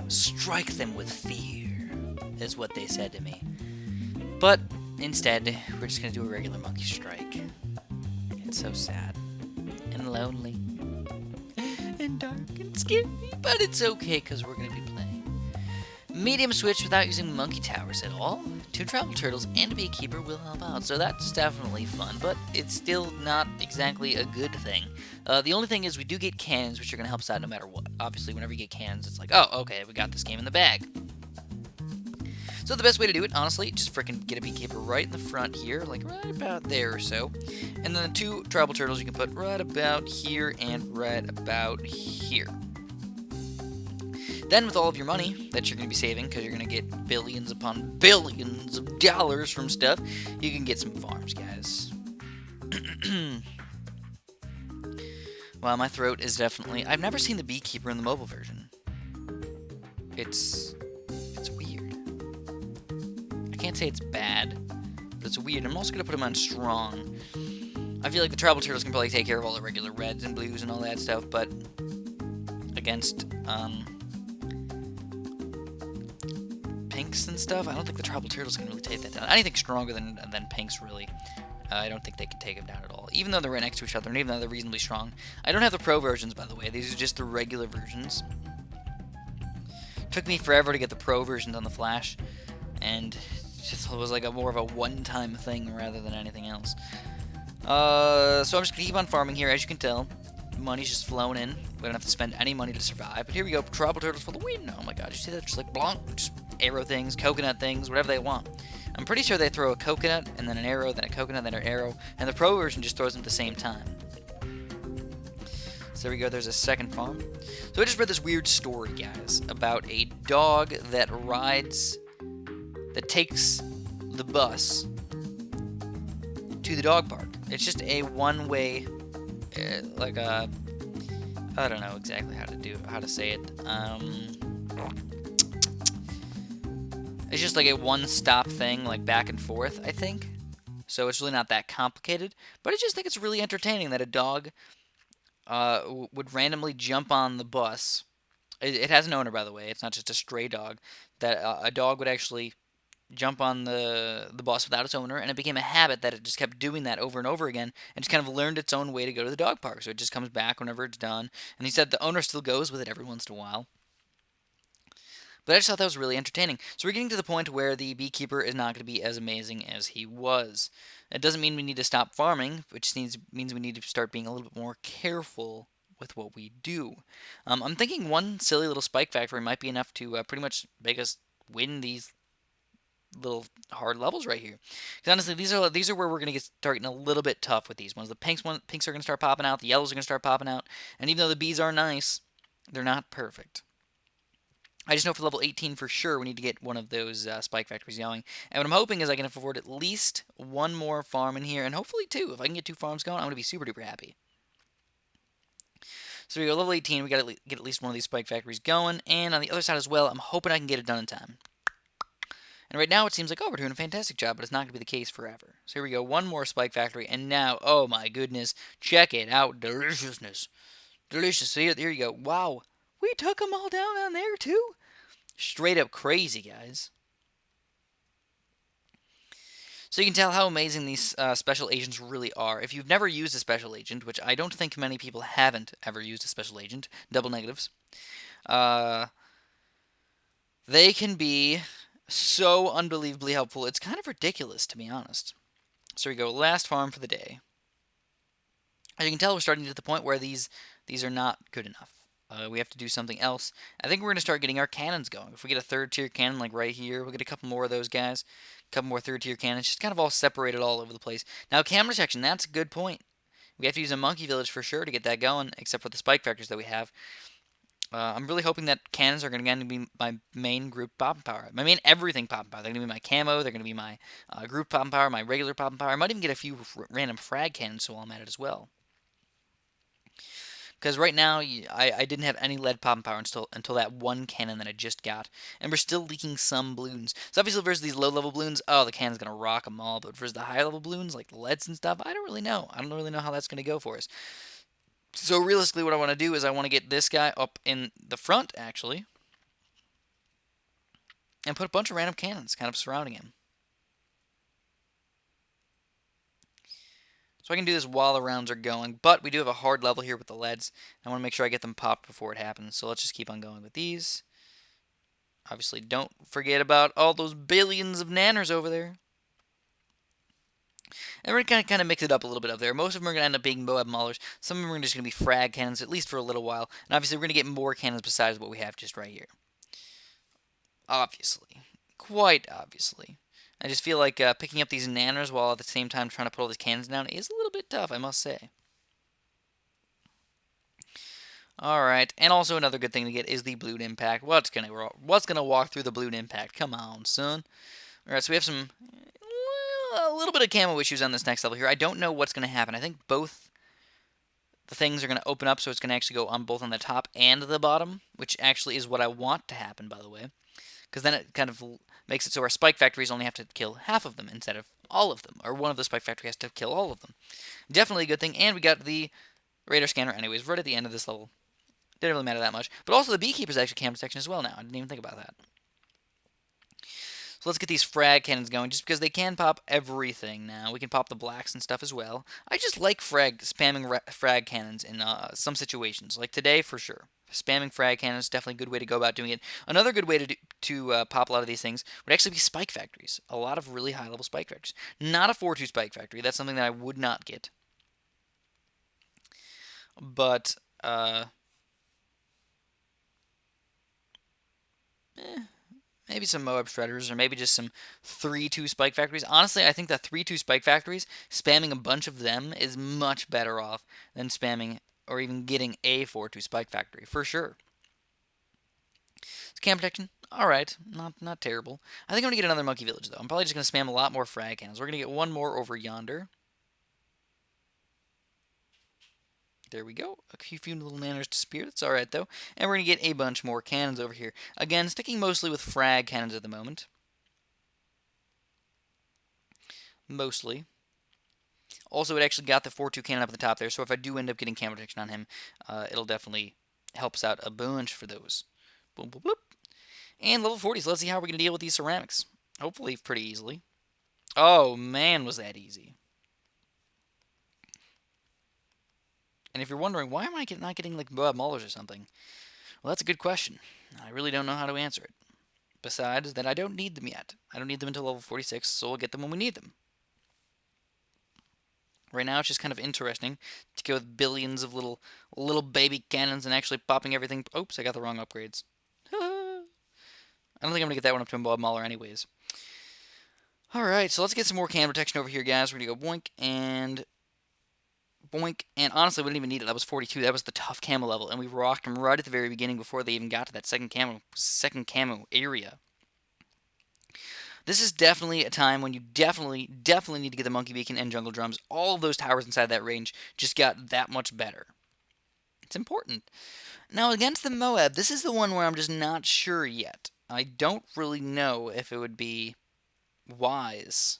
Strike them with fear, is what they said to me. But instead, we're just gonna do a regular monkey strike. It's so sad and lonely and dark and scary, but it's okay because we're gonna be playing medium switch without using monkey towers at all. 2 travel turtles and a beekeeper will help out, so that's definitely fun, but it's still not exactly a good thing. The only thing is we do get cannons, which are going to help us out no matter what. Obviously, whenever you get cannons, it's like, oh, okay, we got this game in the bag. So the best way to do it, honestly, just freaking get a beekeeper right in the front here, like right about there or so. And then the 2 tribal turtles you can put right about here and right about here. Then with all of your money that you're going to be saving, because you're going to get billions upon billions of dollars from stuff, you can get some farms, guys. Wow, my throat is definitely... I've never seen the beekeeper in the mobile version. It's weird. I can't say it's bad, but it's weird. I'm also going to put him on strong. I feel like the tribal turtles can probably take care of all the regular reds and blues and all that stuff, but against pinks and stuff, I don't think the tribal turtles can really take that down. Anything stronger than pinks, really. I don't think they can take them down at all, even though they're right next to each other, and even though they're reasonably strong. I don't have the pro versions, by the way. These are just the regular versions. Took me forever to get the pro versions on the Flash, and it just was like more of a one-time thing rather than anything else. So I'm just gonna keep on farming here. As you can tell, money's just flowing in. We don't have to spend any money to survive. But here we go, tribal turtles for the win. Oh my god, you see that? Just like blanc, just arrow things, coconut things, whatever they want. I'm pretty sure they throw a coconut, and then an arrow, then a coconut, then an arrow, and the pro version just throws them at the same time. So there we go, there's a second farm. So I just read this weird story, guys, about a dog that takes the bus to the dog park. It's just a one-way, like a, I don't know exactly how to say it. It's just like a one-stop thing, like back and forth, I think. So it's really not that complicated. But I just think it's really entertaining that a dog would randomly jump on the bus. It has an owner, by the way. It's not just a stray dog. That a dog would actually jump on the bus without its owner, and it became a habit that it just kept doing that over and over again, and just kind of learned its own way to go to the dog park. So it just comes back whenever it's done. And he said the owner still goes with it every once in a while. But I just thought that was really entertaining. So we're getting to the point where the beekeeper is not going to be as amazing as he was. It doesn't mean we need to stop farming, which means we need to start being a little bit more careful with what we do. I'm thinking one silly little spike factory might be enough to pretty much make us win these little hard levels right here. Because honestly, these are where we're going to start getting a little bit tough with these ones. The pinks are going to start popping out. The yellows are going to start popping out. And even though the bees are nice, they're not perfect. I just know for level 18 for sure we need to get one of those spike factories going. And what I'm hoping is I can afford at least one more farm in here, and hopefully two. If I can get 2 farms going, I'm going to be super duper happy. So we go level 18, we got to get at least one of these spike factories going. And on the other side as well, I'm hoping I can get it done in time. And right now it seems like, oh, we're doing a fantastic job, but it's not going to be the case forever. So here we go, one more spike factory, and now, oh my goodness, check it out, deliciousness. Delicious. So here you go. Wow, we took them all down on there too? Straight up crazy, guys. So you can tell how amazing these special agents really are. If you've never used a special agent, which I don't think many people haven't ever used a special agent, double negatives, they can be so unbelievably helpful. It's kind of ridiculous, to be honest. So we go, last farm for the day. As you can tell, we're starting to get to the point where these are not good enough. We have to do something else. I think we're going to start getting our cannons going. If we get a 3rd tier cannon like right here, we'll get a couple more of those guys. A couple more 3rd tier cannons, just kind of all separated all over the place. Now, camera detection, that's a good point. We have to use a monkey village for sure to get that going, except for the spike factors that we have. I'm really hoping that cannons are going to be my main group popping power. My main everything popping power. They're going to be my camo. They're going to be my group popping power, my regular popping power. I might even get a few random frag cannons while I'm at it as well. Because right now, I didn't have any lead popping power until that one cannon that I just got. And we're still leaking some balloons. So obviously versus these low-level balloons, oh, the cannon's going to rock them all. But versus the high-level balloons, like the leads and stuff, I don't really know. I don't really know how that's going to go for us. So realistically, what I want to do is I want to get this guy up in the front, actually. and put a bunch of random cannons kind of surrounding him. So I can do this while the rounds are going, but we do have a hard level here with the leads. I want to make sure I get them popped before it happens, so let's just keep on going with these. Obviously, don't forget about all those billions of nanners over there. And we're going to kind of mix it up a little bit up there. Most of them are going to end up being Moab Maulers. Some of them are just going to be frag cannons, at least for a little while. And obviously, we're going to get more cannons besides what we have just right here. Obviously. Quite obviously. I just feel like picking up these nanners while at the same time trying to put all these cannons down is a little bit tough, I must say. Alright, and also another good thing to get is the Balloon Impact. What's gonna walk through the Balloon Impact? Come on, son. Alright, so we have a little bit of camo issues on this next level here. I don't know what's gonna happen. I think both the things are gonna open up, so it's gonna actually go on both on the top and the bottom, which actually is what I want to happen, by the way. Because then it kind of makes it so our spike factories only have to kill half of them instead of all of them, or one of the spike factories has to kill all of them. Definitely a good thing, and we got the radar scanner anyways right at the end of this level. Didn't really matter that much. But also the beekeeper's actually cam protection as well now. I didn't even think about that. So let's get these frag cannons going, just because they can pop everything now. We can pop the blacks and stuff as well. I just like spamming frag cannons in some situations, like today for sure. Spamming frag cannons is definitely a good way to go about doing it. Another good way to pop a lot of these things would actually be spike factories. A lot of really high-level spike factories. Not a 4-2 spike factory. That's something that I would not get. But, maybe some Moab Shredders, or maybe just some 3-2 Spike Factories. Honestly, I think the 3-2 Spike Factories, spamming a bunch of them is much better off than spamming or even getting a 4-2 Spike Factory, for sure. Cam protection, alright, not terrible. I think I'm going to get another Monkey Village, though. I'm probably just going to spam a lot more frag cannons. We're going to get one more over yonder. There we go. A few little nanners to spear. That's alright, though. And we're going to get a bunch more cannons over here. Again, sticking mostly with frag cannons at the moment. Mostly. Also, it actually got the 4-2 cannon up at the top there, so if I do end up getting cam protection on him, it'll definitely help us out a bunch for those. Boom, boom, boop. And level 40, so let's see how we're going to deal with these ceramics. Hopefully pretty easily. Oh, man, was that easy. And if you're wondering, why am I not getting, like, Moab Maulers or something? Well, that's a good question. I really don't know how to answer it. Besides that, I don't need them yet. I don't need them until level 46, so we'll get them when we need them. Right now, it's just kind of interesting to go with billions of little baby cannons and actually popping everything. Oops, I got the wrong upgrades. I don't think I'm going to get that one up to a Moab Mauler anyways. Alright, so let's get some more cannon protection over here, guys. We're going to go boink and boink. And honestly, we didn't even need it. That was 42. That was the tough camo level. And we rocked them right at the very beginning before they even got to that second camo area. This is definitely a time when you definitely need to get the Monkey Beacon and Jungle Drums. All of those towers inside that range just got that much better. It's important. Now, against the Moab, this is the one where I'm just not sure yet. I don't really know if it would be wise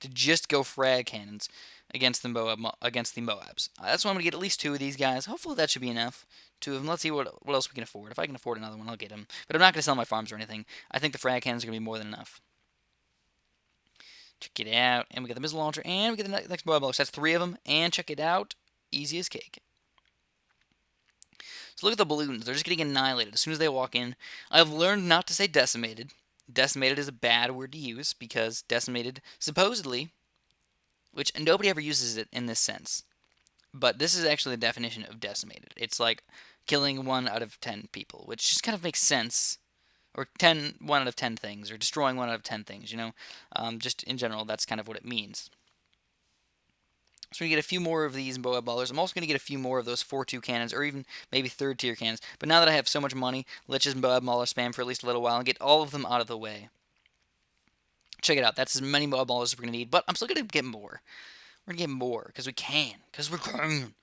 to just go frag cannons against the Moabs. That's why I'm going to get at least 2 of these guys. Hopefully that should be enough. 2 of them. Let's see what else we can afford. If I can afford another one, I'll get him. But I'm not going to sell my farms or anything. I think the frag cannons are going to be more than enough. Check it out. And we got the missile launcher. And we get the next Moab launcher. That's 3 of them. And check it out. Easy as cake. So look at the balloons. They're just getting annihilated as soon as they walk in. I've learned not to say decimated. Decimated is a bad word to use because decimated, supposedly, which nobody ever uses it in this sense, but this is actually the definition of decimated. It's like killing 1 out of 10 people, which just kind of makes sense. Or 1 out of 10 things, or destroying 1 out of 10 things, you know? Just in general, that's kind of what it means. So we get a few more of these Moab Ballers. I'm also going to get a few more of those 4-2 cannons, or even maybe 3rd tier cannons. But now that I have so much money, let's just Moab Baller spam for at least a little while and get all of them out of the way. Check it out. That's as many Moab Ballers as we're going to need, but I'm still going to get more. We're going to get more, because we can. Because we can.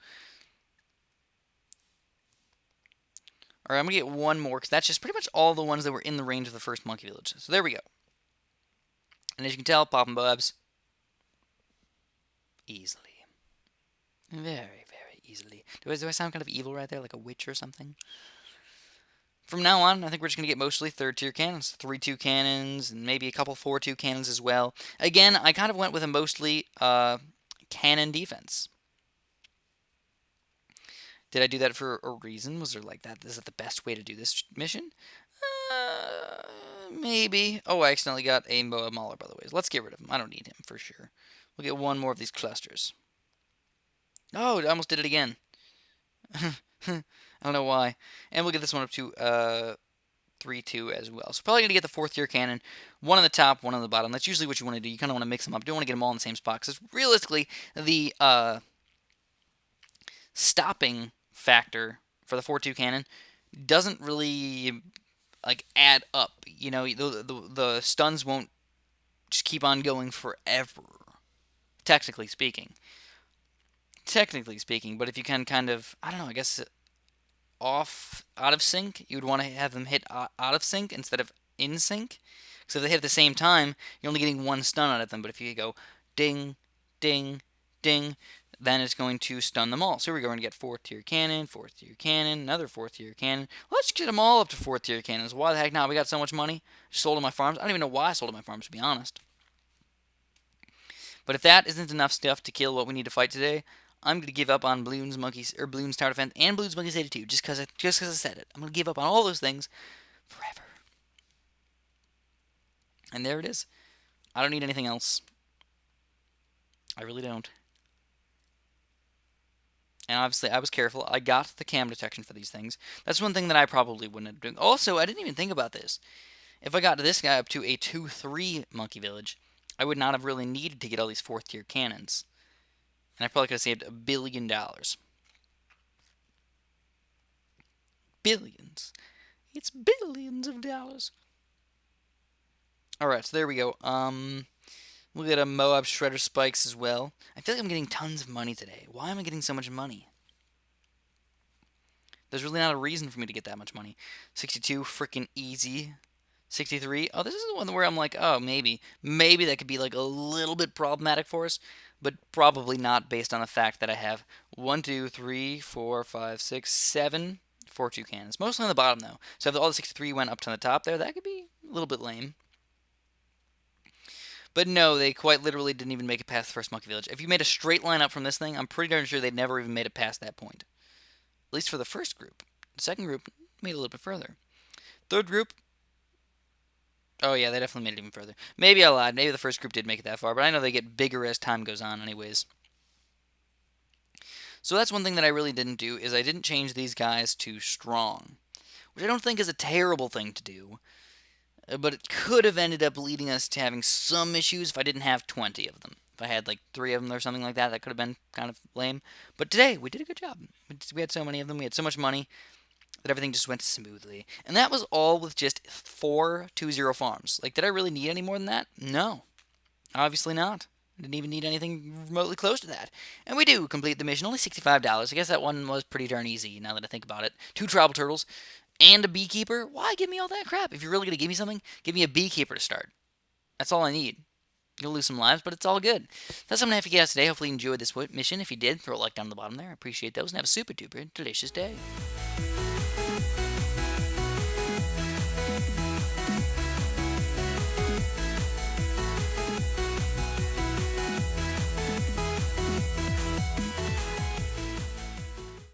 Alright, I'm going to get one more, because that's just pretty much all the ones that were in the range of the first Monkey Village. So there we go. And as you can tell, popping Moabs easily. Very, very easily. Do I sound kind of evil right there, like a witch or something? From now on, I think we're just going to get mostly third-tier cannons. 3-2 cannons, and maybe a couple 4-2 cannons as well. Again, I kind of went with a mostly cannon defense. Did I do that for a reason? Was there like that? Is that the best way to do this mission? Maybe. Oh, I accidentally got a Mauler, by the way. Let's get rid of him. I don't need him for sure. We'll get one more of these clusters. Oh, I almost did it again. I don't know why. And we'll get this one up to 3-2 as well. So probably going to get the 4th-tier cannon. One on the top, one on the bottom. That's usually what you want to do. You kind of want to mix them up. You don't want to get them all in the same spot. Because realistically, the stopping factor for the 4-2 cannon doesn't really like add up. You know, the stuns won't just keep on going forever. Technically speaking. But if you can kind of, I don't know, I guess out of sync, you would want to have them hit out of sync instead of in sync. So if they hit at the same time, you're only getting one stun out of them. But if you go ding, ding, ding, then it's going to stun them all. So here we go. We're going to get 4th-tier cannon, 4th-tier cannon, another 4th-tier cannon. Let's get them all up to 4th-tier cannons. Why the heck not? We got so much money. Just sold all my farms. I don't even know why I sold all my farms, to be honest. But if that isn't enough stuff to kill what we need to fight today, I'm going to give up on Bloons Tower Defense and Bloons Monkeys 82 just because I said it. I'm going to give up on all those things forever. And there it is. I don't need anything else. I really don't. And obviously, I was careful. I got the cam detection for these things. That's one thing that I probably wouldn't have done. Also, I didn't even think about this. If I got this guy up to a 2-3 monkey village, I would not have really needed to get all these 4th-tier cannons. And I probably could have saved $1 billion. Billions. It's billions of dollars. Alright, so there we go. We'll get a Moab Shredder Spikes as well. I feel like I'm getting tons of money today. Why am I getting so much money? There's really not a reason for me to get that much money. 62, freaking easy. 63. Oh, this is the one where I'm like, oh, maybe. Maybe that could be like a little bit problematic for us, but probably not based on the fact that I have 1, 2, 3, 4, 5, 6, 7 4-2 cannons. Mostly on the bottom, though. So if all the 63 went up to the top there, that could be a little bit lame. But no, they quite literally didn't even make it past the first monkey village. If you made a straight line up from this thing, I'm pretty darn sure they'd never even made it past that point. At least for the first group. The second group made it a little bit further. Third group, oh yeah, they definitely made it even further. Maybe I lied. Maybe the first group did make it that far, but I know they get bigger as time goes on anyways. So that's one thing that I really didn't do, is I didn't change these guys to strong. Which I don't think is a terrible thing to do. But it could have ended up leading us to having some issues if I didn't have 20 of them. If I had like 3 of them or something like that, that could have been kind of lame. But today, we did a good job. We had so many of them, we had so much money, that everything just went smoothly. And that was all with just 4 2-0 farms. Like, did I really need any more than that? No. Obviously not. I didn't even need anything remotely close to that. And we do complete the mission. Only $65. I guess that one was pretty darn easy, now that I think about it. 2 tribal turtles and a beekeeper. Why give me all that crap? If you're really going to give me something, give me a beekeeper to start. That's all I need. You'll lose some lives, but it's all good. That's what I'm going to have for you guys today. Hopefully you enjoyed this mission. If you did, throw a like down the bottom there. I appreciate those, and have a super duper delicious day.